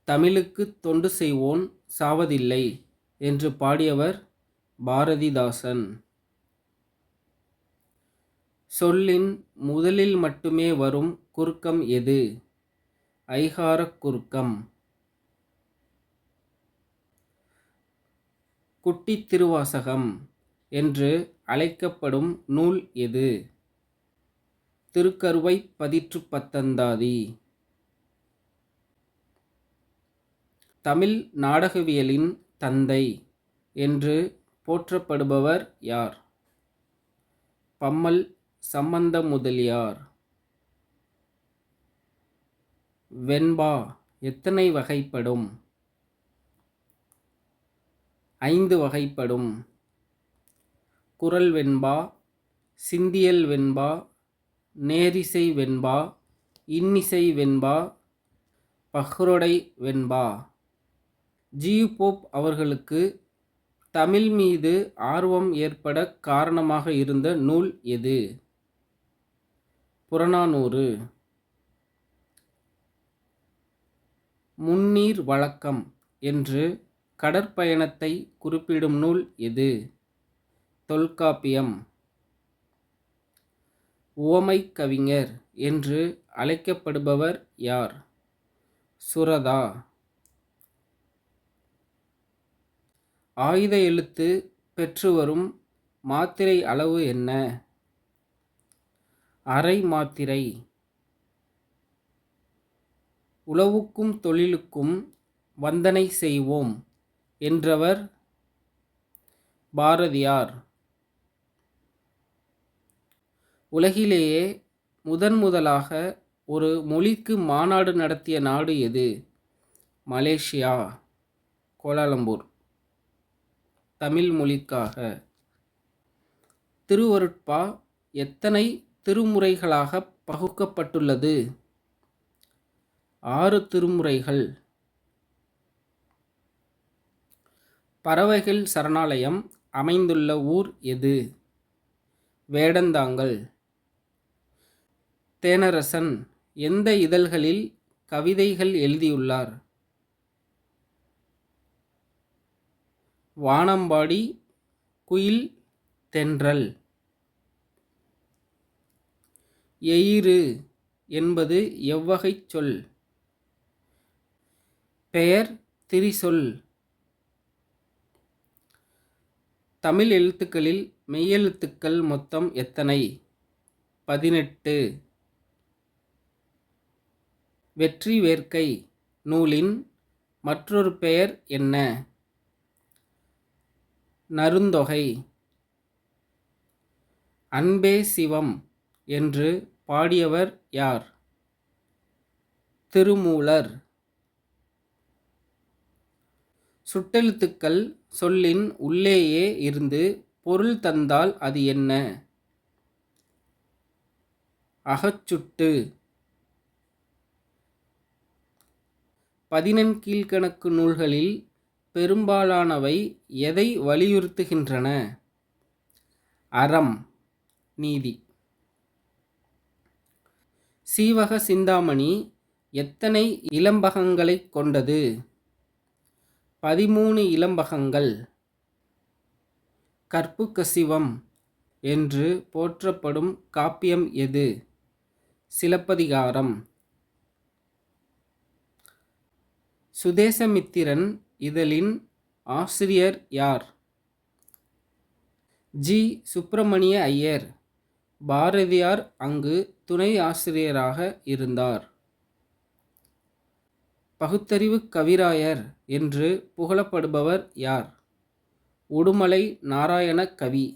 தமிழுக்குத் தொண்டு செய்வோன் சாவதில்லை என்று பாடியவர் பாரதிதாசன். சொல்லின் முதலில் மட்டுமே வரும் குறுக்கம் எது? ஐகாரக் குறுக்கம். குட்டித் திருவாசகம் என்று அழைக்கப்படும் நூல் எது? திருக்கருவைப் பதிற்றுப் பத்தந்தாதி. தமிழ் நாடகவியலின் தந்தை என்று போற்றப்படுபவர் யார்? பம்மல் சம்பந்த முதலியார். வெண்பா எத்தனை வகைப்படும்? 5 வகைப்படும். குறள் வெண்பா, சிந்தியல் வெண்பா, நேரிசை வெண்பா, இன்னிசை வெண்பா, பகரொடை வெண்பா. ஜி.யு. போப் அவர்களுக்கு தமிழ் மீது ஆர்வம் ஏற்பட காரணமாக இருந்த நூல் எது? புறநானூறு. முன்னீர் வழக்கம் என்று கடற்பயணத்தை குறிப்பிடும் நூல் எது? தொல்காப்பியம். உவமைக் கவிஞர் என்று அழைக்கப்படுபவர் யார்? சுரதா. ஆயுத எழுத்து பெற்று வரும் மாத்திரை அளவு என்ன? அரை மாத்திரை. உழவுக்கும் தொழிலுக்கும் வந்தனை செய்வோம் என்றவர் பாரதியார். உலகிலேயே முதலாக ஒரு மொழிக்கு மாநாடு நடத்திய நாடு எது? Malaysia, Kuala Lumpur. தமிழ் மொழிக்காக. திருவருட்பா எத்தனை திருமுறைகளாக பகுக்கப்பட்டுள்ளது? 6 திருமுறைகள். பறவைகள் சரணாலயம் அமைந்துள்ள ஊர் எது? வேடந்தாங்கல். தேனரசன் எந்த இதழ்களில் கவிதைகள் எழுதியுள்ளார்? வானம்பாடி, குயில், தென்றல். எயிறு என்பது எவ்வகைச் சொல்? பெயர் திரிசொல். தமிழ் எழுத்துக்களில் மெய்யெழுத்துக்கள் மொத்தம் எத்தனை? 18. வெற்றி வேர்க்கை நூலின் மற்றொரு பெயர் என்ன? நருந்தொகை. அன்பே சிவம் என்று பாடியவர் யார்? திருமூலர். சுட்டெழுத்துக்கள் சொல்லின் உள்ளேயே இருந்து பொருள் தந்தால் அது என்ன? அகச்சுட்டு. 14 நூல்களில் பெரும்பாலானவை எதை வலியுறுத்துகின்றன? அறம், நீதி. சீவக சிந்தாமணி எத்தனை இலம்பகங்களைக் கொண்டது? 13 இலம்பகங்கள். கற்புக்கசிவம் என்று போற்றப்படும் காப்பியம் எது? சிலப்பதிகாரம். சுதேசமித்திரன் இதழின் ஆசிரியர் யார்? ஜி. சுப்பிரமணிய ஐயர். பாரதியார் அங்கு துணை ஆசிரியராக இருந்தார். பகுத்தறிவு கவிராயர் என்று புகழப்படுபவர் யார்? உடுமலை நாராயண கவி.